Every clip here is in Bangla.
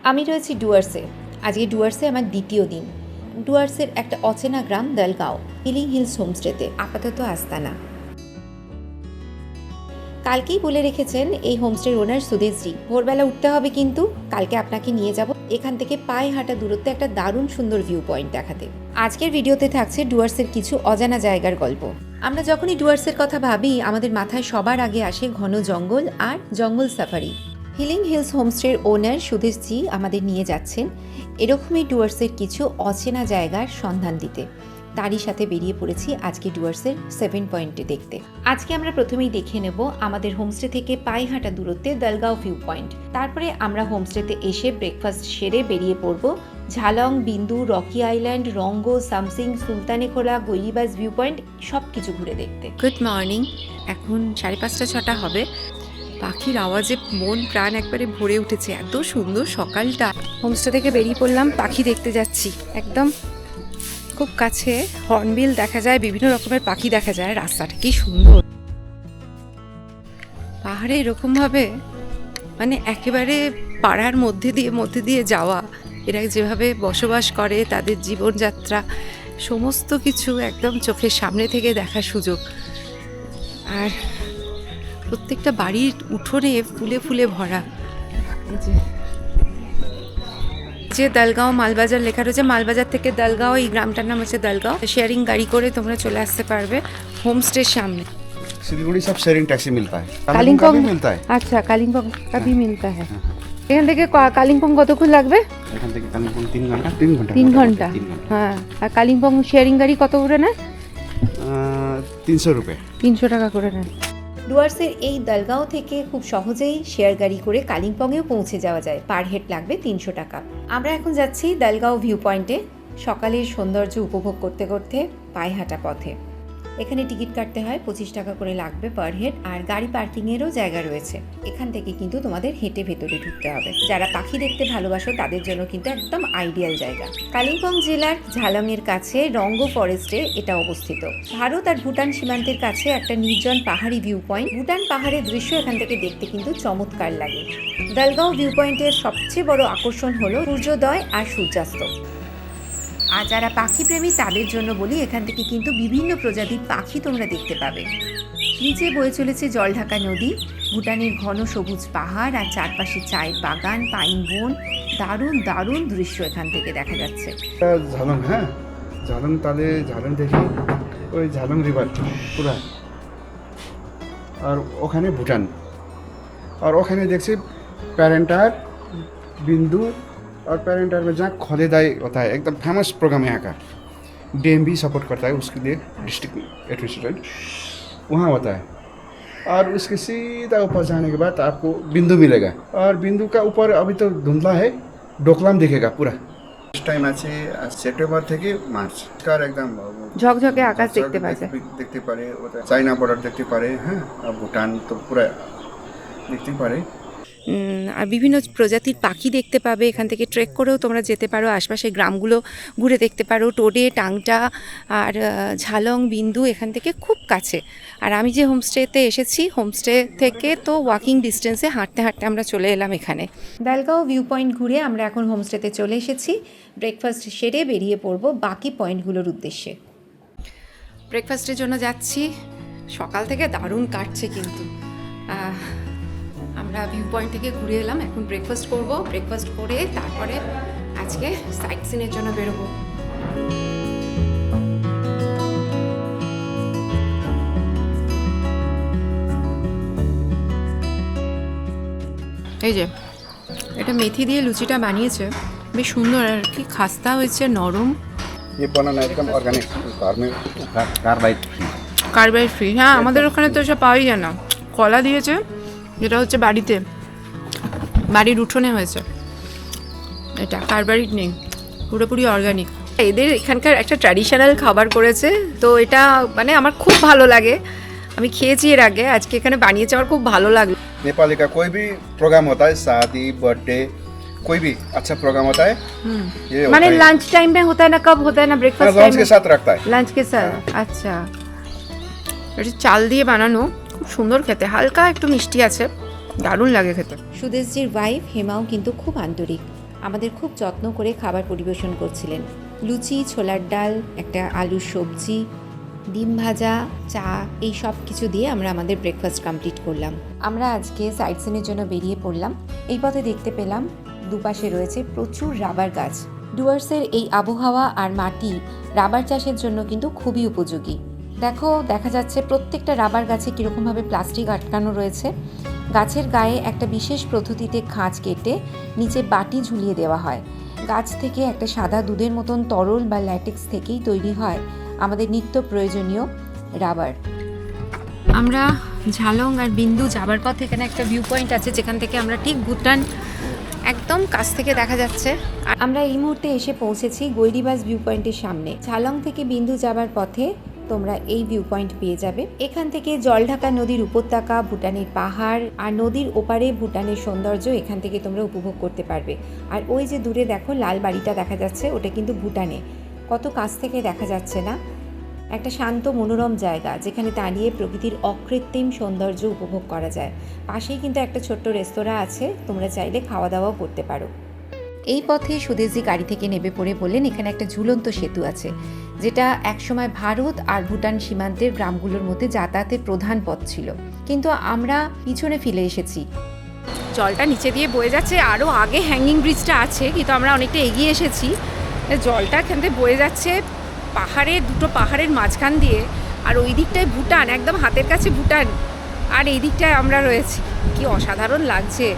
আমি রয়েছি ডুয়ার্সে। আজকে ডুয়ার্সে আমার দ্বিতীয় দিন। ডুয়ার্সের একটা অচেনা গ্রাম দলগাঁও হিলিং হিলস হোমস্টেতে আপাতত আস্তানা। কালকেই বলে রেখেছেন এই হোমস্টের ওনার সুদেশজি, ভোরবেলা উঠতে হবে কিন্তু কালকে আপনাকে নিয়ে যাব এখান থেকে পায়ে হাঁটা দূরত্বে একটা দারুণ সুন্দর ভিউ পয়েন্ট দেখাতে। আজকের ভিডিওতে থাকছে ডুয়ার্সের কিছু অজানা জায়গার গল্প। আমরা যখনই ডুয়ার্সের কথা ভাবি আমাদের মাথায় সবার আগে আসে ঘন জঙ্গল আর জঙ্গল সাফারি। হিলিং হিলস হোমস্টের ওনার সুদেশজি আমাদের নিয়ে যাচ্ছেন এরকমই ডুয়ার্সের কিছু অচেনা জায়গার সন্ধান দিতে। তারই সাথে বেরিয়ে পড়েছি আজকে ডুয়ার্সের 7 পয়েন্টে দেখতে। আজকে আমরা প্রথমেই দেখে নেব আমাদের হোমস্টে থেকে পায়ে হাঁটা দূরত্বে দলগাঁও ভিউ পয়েন্ট। তারপরে আমরা হোমস্টেতে এসে ব্রেকফাস্ট সেরে বেরিয়ে পড়ব Jhalong, Bindu, rocky island, Rango, Samsing, Sultanekhola, Gairibas view point সব কিছু ঘুরে দেখতে। গুড মর্নিং, এখন 5:30-6টা হবে। পাখির আওয়াজে মন প্রাণ একবারে ভরে উঠেছে, এত সুন্দর সকালটা। হোমস্টে থেকে বেরিয়ে পড়লাম, পাখি দেখতে যাচ্ছি। একদম খুব কাছে হর্নবিল দেখা যায়, বিভিন্ন রকমের পাখি দেখা যায়। রাস্তাটা কি সুন্দর, পাহাড়ে এরকমভাবে মানে একেবারে পাড়ার মধ্যে দিয়ে যাওয়া। এরা যেভাবে বসবাস করে, তাদের জীবনযাত্রা সমস্ত কিছু একদম চোখের সামনে থেকে দেখার সুযোগ। আর প্রত্যেকটা বাড়ির উঠোনে ফুলে ফুলে ভরা। যে দলগাঁও মালবাজার লেখা রয়েছে, মালবাজার থেকে দলগাঁও, এই গ্রামটার নাম হচ্ছে দলগাঁও। শেয়ারিং গাড়ি করে তোমরা চলে আসতে পারবে হোমস্টের সামনে। सिलीगुड़ी सब शेयरिंग टैक्सी मिलता है, कालिम्पोंग भी मिलता है। अच्छा, कालिम्पोंग का भी मिलता है। এখান থেকে কালিম্পং কতক্ষণ লাগবে? এখান থেকে কালিম্পং 3 ঘন্টা। 3 ঘন্টা, হ্যাঁ। আর কালিম্পং শেয়ারিং গাড়ি কত করে নেয়? 300 रुपये। 300 টাকা করে নেয়। ডুয়ার্সের এই দলগাঁও থেকে খুব সহজেই শেয়ার গাড়ি করে কালিম্পংয়েও পৌঁছে যাওয়া যায়। পার হেড লাগবে 300 টাকা। আমরা এখন যাচ্ছি দলগাঁও ভিউ পয়েন্টে, সকালের সৌন্দর্য উপভোগ করতে করতে পায়ে হাঁটা পথে। এখানে টিকিট কাটতে হয়, 25 টাকা করে লাগবে পার হেড। আর গাড়ি পার্কিংয়েরও জায়গা রয়েছে। এখান থেকে কিন্তু তোমাদের হেঁটে ভেতরে ঢুকতে হবে। যারা পাখি দেখতে ভালোবাসো তাদের জন্য কিন্তু একদম আইডিয়াল জায়গা। কালিম্পং জেলার ঝালংয়ের কাছে রঙ্গো ফরেস্টে এটা অবস্থিত। ভারত আর ভুটান সীমান্তের কাছে একটা নির্জন পাহাড়ি ভিউ পয়েন্ট। ভুটান পাহাড়ের দৃশ্য এখান থেকে দেখতে কিন্তু চমৎকার লাগে। দলগাঁও ভিউ পয়েন্টের সবচেয়ে বড় আকর্ষণ হলো সূর্যোদয় আর সূর্যাস্ত। আর যারা পাখি প্রেমী তাদের জন্য বলি, এখান থেকে কিন্তু বিভিন্ন প্রজাতির পাখি তোমরা দেখতে পাবে। নিচে বয়ে চলেছে জলঢাকা নদী, ভুটানের ঘন সবুজ পাহাড় আর চারপাশে চায়ের বাগান, পাইন বন। দারুণ দারুণ দৃশ্য এখান থেকে দেখা যাচ্ছে। ঝালং, হ্যাঁ ঝালং, তাহলে ঝালং দেখি ওই ঝালং রিভার পুরা, আর ওখানে ভুটান, আর ওখানে देखिए पैरेंटार, बिंदु और पैरेंटार में जहाँ खोलेदाई होता है, एकदम फेमस प्रोग्राम यहाँ का। डीएम भी सपोर्ट करता है उसके लिए, डिस्ट्रिक्ट एडमिनिस्ट्रेशन वहाँ होता है। और उसके सीधा ऊपर जाने के बाद आपको बिंदु मिलेगा, और बिंदु का ऊपर अभी तो धुंधला है, डोकलाम दिखेगा पूरा। इस टाइम আছে সেপ্টেম্বর থেকে মার্চ, কার একদম ঝকঝকে আকাশ দেখতে পাচ্ছে, দেখতে পারে। ওটা চায়না বর্ডার দেখতে পারে, হ্যাঁ, আর ভুটান তো পুরো দেখতে পারে। আর বিভিন্ন প্রজাতির পাখি দেখতে পাবে। এখান থেকে ট্রেক করেও তোমরা যেতে পারো, আশপাশের গ্রামগুলো ঘুরে দেখতে পারো। টোডে, টাংটা আর ঝালং, বিন্দু এখান থেকে খুব কাছে। আর আমি যে হোমস্টেতে এসেছি, হোমস্টে থেকে তো ওয়াকিং ডিস্টেন্সে, হাঁটতে হাঁটতে আমরা চলে এলাম এখানে। দলগাঁও ভিউ পয়েন্ট ঘুরে আমরা এখন হোমস্টেতে চলে এসেছি। ব্রেকফাস্ট সেরে বেরিয়ে পড়ব বাকি পয়েন্টগুলোর উদ্দেশ্যে। ব্রেকফাস্টের জন্য যাচ্ছি। সকাল থেকে দারুণ কাটছে কিন্তু। আমরা ভিউ পয়েন্ট থেকে ঘুরে এলাম, এখন ব্রেকফাস্ট করব। ব্রেকফাস্ট করে তারপরে আজকে সাইট সিনের জন্য বেরোবো। এই যে এটা মেথি দিয়ে লুচিটা বানিয়েছে, বেশ সুন্দর আর কি, খাস্তা হয়েছে, নরম। ये बनाना एकदम ऑर्गेनिक, घर में কার্বাইড ফ্রি। হ্যাঁ, আমাদের ওখানে তো এসব পাওয়াই যায় না। কলা দিয়েছে, যেটা হচ্ছে বাড়িতে, বাড়ির উঠোনে হয়েছে। এটা কার্বাইড নেই, পুরোপুরি অর্গানিক। এদের এখানকার একটা ট্র্যাডিশনাল খাবার করেছে, তো এটা মানে আমার খুব ভালো লাগে। আমি খেয়েছি এর আগে, আজকে এখানে বানিয়েছে, আমার খুব ভালো লাগলো। नेपाली का कोई भी प्रोग्राम होता है, शादी, बर्थडे, कोई भी अच्छा प्रोग्राम होता है, ये মানে লাঞ্চ टाइम में होता है ना, कब होता है ना, ब्रेकफास्ट लंच के साथ रखता है, লাঞ্চ के साथ। আচ্ছা, এটা চাল দিয়ে বানানো, খুব সুন্দর খেতে, হালকা একটু মিষ্টি আছে, দারুণ লাগে খেতে। সুদেশজির ওয়াইফ হেমাও কিন্তু খুব আন্তরিক। আমাদের খুব যত্ন করে খাবার পরিবেশন করছিলেন। লুচি, ছোলার ডাল, একটা আলুর সবজি, ডিম ভাজা, চা, এই সব কিছু দিয়ে আমরা আমাদের ব্রেকফাস্ট কমপ্লিট করলাম। আমরা আজকে সাইট সিনের জন্য বেরিয়ে পড়লাম। এই পথে দেখতে পেলাম দুপাশে রয়েছে প্রচুর রাবার গাছ। ডুয়ার্সের এই আবহাওয়া আর মাটি রাবার চাষের জন্য কিন্তু খুবই উপযোগী। দেখা যাচ্ছে প্রত্যেকটা রাবার গাছে কীরকমভাবে প্লাস্টিক আটকানো রয়েছে। গাছের গায়ে একটা বিশেষ পদ্ধতিতে খাঁজ কেটে নিচে বাটি ঝুলিয়ে দেওয়া হয়। গাছ থেকে একটা সাদা দুধের মতন তরল বা ল্যাটেক্স থেকেই তৈরি হয় আমাদের নিত্য প্রয়োজনীয় রাবার। আমরা ঝালং আর বিন্দু যাবার পথে এখানে একটা ভিউ পয়েন্ট আছে, যেখান থেকে আমরা ঠিক ভুটান একদম কাছ থেকে দেখা যাচ্ছে। আর আমরা এই মুহূর্তে এসে পৌঁছেছি গৈরিবাস ভিউ পয়েন্টের সামনে। ঝালং থেকে বিন্দু যাবার পথে তোমরা এই ভিউ পয়েন্ট পেয়ে যাবে। এখান থেকে জলঢাকা নদীর উপত্যকা, ভুটানের পাহাড় আর নদীর ওপারে ভুটানের সৌন্দর্য এখান থেকে তোমরা উপভোগ করতে পারবে। আর ওই যে দূরে দেখো লাল বাড়িটা দেখা যাচ্ছে, ওটা কিন্তু ভুটানে। কত কাছ থেকে দেখা যাচ্ছে না? একটা শান্ত মনোরম জায়গা যেখানে দাঁড়িয়ে প্রকৃতির অকৃত্রিম সৌন্দর্য উপভোগ করা যায়। পাশেই কিন্তু একটা ছোট্ট রেস্তোরাঁ আছে, তোমরা চাইলে খাওয়া দাওয়াও করতে পারো। এই পথে সুদেশজি গাড়ি থেকে নেমে পড়ে বললেন এখানে একটা ঝুলন্ত সেতু আছে, যেটা একসময় ভারত আর ভুটান সীমান্তের গ্রামগুলোর মধ্যে যাতায়াতের প্রধান পথ ছিল, কিন্তু আমরা পিছনে ফিরে এসেছি। জলটা নিচে দিয়ে বয়ে যাচ্ছে, আরও আগে হ্যাঙ্গিং ব্রিজটা আছে, কিন্তু আমরা অনেকটা এগিয়ে এসেছি। জলটা এখান থেকে বয়ে যাচ্ছে দুটো পাহাড়ের মাঝখান দিয়ে, আর ওই দিকটায় ভুটান, একদম হাতের কাছে ভুটান, আর এই দিকটায় আমরা রয়েছি। কি অসাধারণ লাগছে।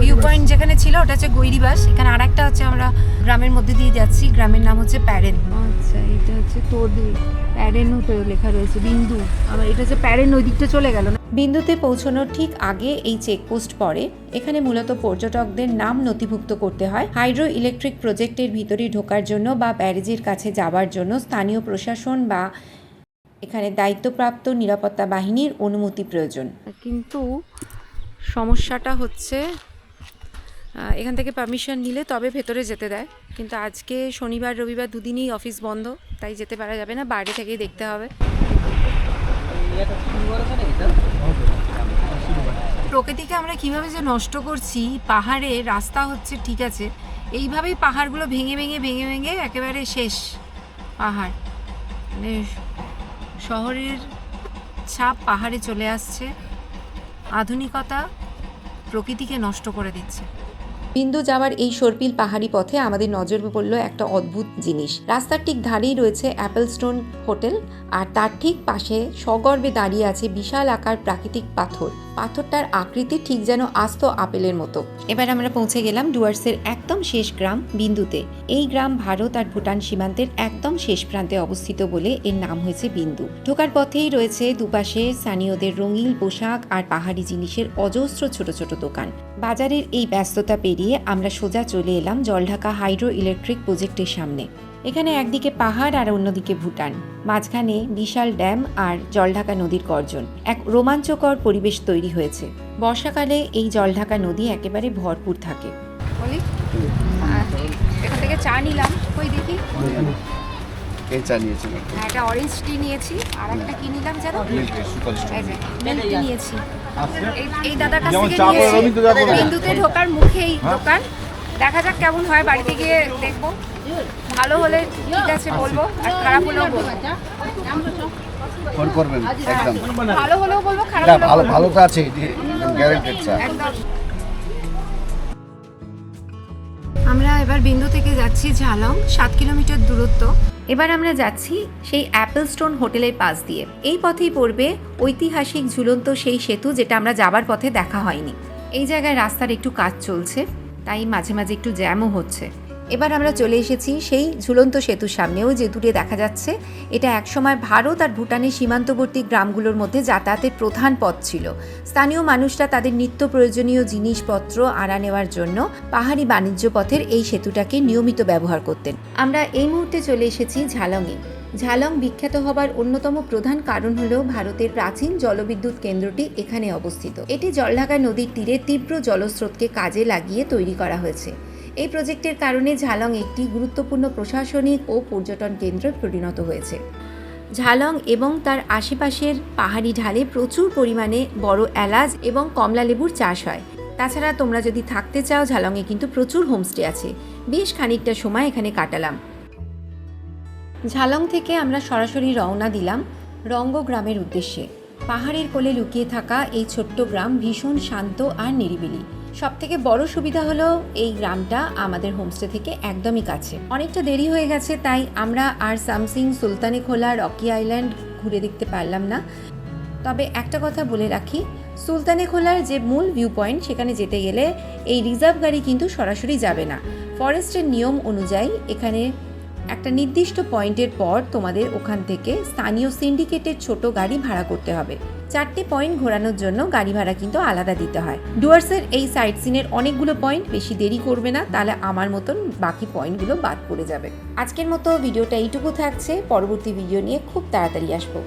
ভিউ পয়েন্ট যেখানে ছিল ওটা হচ্ছে গৈরিবাস, এখানে আর একটা হচ্ছে আমরা গ্রামের মধ্যে দিয়ে যাচ্ছি, গ্রামের নাম হচ্ছে প্যারেন। আচ্ছা, এটা হচ্ছে তোদের প্যারেনও তো লেখা রয়েছে, বিন্দু, আবার এটা হচ্ছে প্যারেন, ওই দিকটা চলে গেল না। বিন্দুতে পৌঁছানোর ঠিক আগে এই চেকপোস্ট পড়ে। এখানে মূলত পর্যটকদের নাম নথিভুক্ত করতে হয়। হাইড্রো ইলেকট্রিক প্রজেক্টের ভিতরে ঢোকার জন্য বা ব্যারেজের কাছে যাবার জন্য স্থানীয় প্রশাসন বা এখানে দায়িত্বপ্রাপ্ত নিরাপত্তা বাহিনীর অনুমতি প্রয়োজন। কিন্তু সমস্যাটা হচ্ছে এখান থেকে পারমিশন নিলে তবে ভেতরে যেতে দেয়, কিন্তু আজকে শনিবার রবিবার দুদিনই অফিস বন্ধ, তাই যেতে পারা যাবে না, বাইরে থেকেই দেখতে হবে। প্রকৃতিকে আমরা কিভাবে যে নষ্ট করছি। পাহাড়ে রাস্তা হচ্ছে ঠিক আছে, এইভাবেই পাহাড়গুলো ভেঙে ভেঙে ভেঙে ভেঙে একেবারে শেষ পাহাড়, মানে শহরের ছাপ পাহাড়ে চলে আসছে। আধুনিকতা প্রকৃতিকে নষ্ট করে দিচ্ছে। বিন্দু যাওয়ার এই সর্পিল পাহাড়ি পথে আমাদের নজর পড়ল একটা অদ্ভুত জিনিস। রাস্তার ঠিক ধারেই রয়েছে অ্যাপেলস্টোন হোটেল, আর তার ঠিক পাশে সগর্বে দাঁড়িয়ে আছে বিশাল আকার প্রাকৃতিক পাথর। পাথরটার আকৃতি ঠিক যেন আস্ত আপেলের মতো। এবার আমরা পৌঁছে গেলাম ডুয়ার্সের একদম শেষ গ্রাম বিন্দুতে। এই গ্রাম ভারত আর ভুটান সীমান্তের একদম শেষ প্রান্তে অবস্থিত বলে এর নাম হয়েছে বিন্দু। ঢোকার পথেই রয়েছে দুপাশে স্থানীয়দের রঙিন পোশাক আর পাহাড়ি জিনিসের অজস্র ছোট ছোট দোকান। বাজারের এই ব্যস্ততা পেরিয়ে আমরা সোজা চলে এলাম জলঢাকা হাইড্রো ইলেকট্রিক প্রজেক্টের সামনে। এখানে একদিকে পাহাড় আর অন্যদিকে ভুটান, মাঝখানে বিশাল ড্যাম আর জলঢাকা নদীর গর্জন। এক রোমাঞ্চকর পরিবেশ তৈরি হয়েছে। বর্ষাকালে এই জলঢাকা নদী একেবারে ভরপুর থাকে। এখান থেকে চা নিলাম, ওই দেখি এই চা নিয়েছি, একটা অরেঞ্জ টি নিয়েছি, আর একটা কি নিলাম জানো, মিল্ক টি নিয়েছি। এই দাদার কাছ থেকে নিয়েছি। বিন্দুতে ঢোকার মুখেই দোকান, দেখা যাক কেমন হয়, বাড়িতে গিয়ে দেখবো। ভালো হলে ঠিক আছে বলবো, আর খারাপ হলেও বলবো। ফোন করবেন একদম। ভালো হলেও বলবো, খারাপ হলেও ভালো বলবো। ভালো তো আছে, গ্যারান্টেড চা একদম। আমরা এবার বিন্দু থেকে যাচ্ছি ঝালং, 7 কিলোমিটার দূরত্ব। এবার আমরা যাচ্ছি সেই অ্যাপেলস্টোন হোটেলের পাশ দিয়ে। এই পথেই পড়বে ঐতিহাসিক ঝুলন্ত সেই সেতু, যেটা আমরা যাবার পথে দেখা হয়নি। এই জায়গায় রাস্তার একটু কাজ চলছে, তাই মাঝে মাঝে একটু জ্যামও হচ্ছে। এবার আমরা চলে এসেছি সেই ঝুলন্ত সেতুর সামনেও, যে দূরে দেখা যাচ্ছে। এটা একসময় ভারত আর ভুটানের সীমান্তবর্তী গ্রামগুলোর মধ্যে যাতায়াতের প্রধান পথ ছিল। স্থানীয় মানুষরা তাদের নিত্য প্রয়োজনীয় জিনিসপত্র আনা নেওয়ার জন্য পাহাড়ি বাণিজ্য পথের এই সেতুটাকে নিয়মিত ব্যবহার করতেন। আমরা এই মুহূর্তে চলে এসেছি ঝালংয়ে। ঝালং বিখ্যাত হবার অন্যতম প্রধান কারণ হলো ভারতের প্রাচীন জলবিদ্যুৎ কেন্দ্রটি এখানে অবস্থিত। এটি জলঢাকা নদীর তীরে তীব্র জলস্রোতকে কাজে লাগিয়ে তৈরি করা হয়েছে। এই প্রজেক্টের কারণে ঝালং একটি গুরুত্বপূর্ণ প্রশাসনিক ও পর্যটন কেন্দ্রে পরিণত হয়েছে। ঝালং এবং তার আশেপাশের পাহাড়ি ঢালে প্রচুর পরিমাণে বড় এলাচ এবং কমলা লেবুর চাষ হয়। তাছাড়া তোমরা যদি থাকতে চাও ঝালংয়ে কিন্তু প্রচুর হোমস্টে আছে। বেশ খানিকটা সময় এখানে কাটালাম। ঝালং থেকে আমরা সরাসরি রওনা দিলাম রঙ্গ গ্রামের উদ্দেশ্যে। পাহাড়ের কোলে লুকিয়ে থাকা এই ছোট্ট গ্রাম ভীষণ শান্ত আর নিরিবিলি। সবথেকে বড় সুবিধা হলো এই গ্রামটা আমাদের হোমস্টে থেকে একদমই কাছে। অনেকটা দেরি হয়ে গেছে, তাই আমরা আর সামসিং, সুলতানেখোলা, রকি আইল্যান্ড ঘুরে দেখতে পারলাম না। তবে একটা কথা বলে রাখি, সুলতানেখোলার যে মূল ভিউ পয়েন্ট সেখানে যেতে গেলে এই রিজার্ভ গাড়ি কিন্তু সরাসরি যাবে না। ফরেস্টের নিয়ম অনুযায়ী এখানে একটা নির্দিষ্ট পয়েন্টের পর তোমাদের ওখান থেকে স্থানীয় সিন্ডিকেটের ছোট গাড়ি ভাড়া করতে হবে। 4টে পয়েন্ট ঘোরানোর জন্য গাড়ি ভাড়া কিন্তু আলাদা দিতে হয়। ডুয়ার্সের এই সাইট সিনের অনেকগুলো পয়েন্ট, বেশি দেরি করবে না, তাহলে আমার মতন বাকি পয়েন্টগুলো বাদ পড়ে যাবে। আজকের মতো ভিডিওটা এইটুকু থাকছে, পরবর্তী ভিডিও নিয়ে খুব তাড়াতাড়ি আসবো।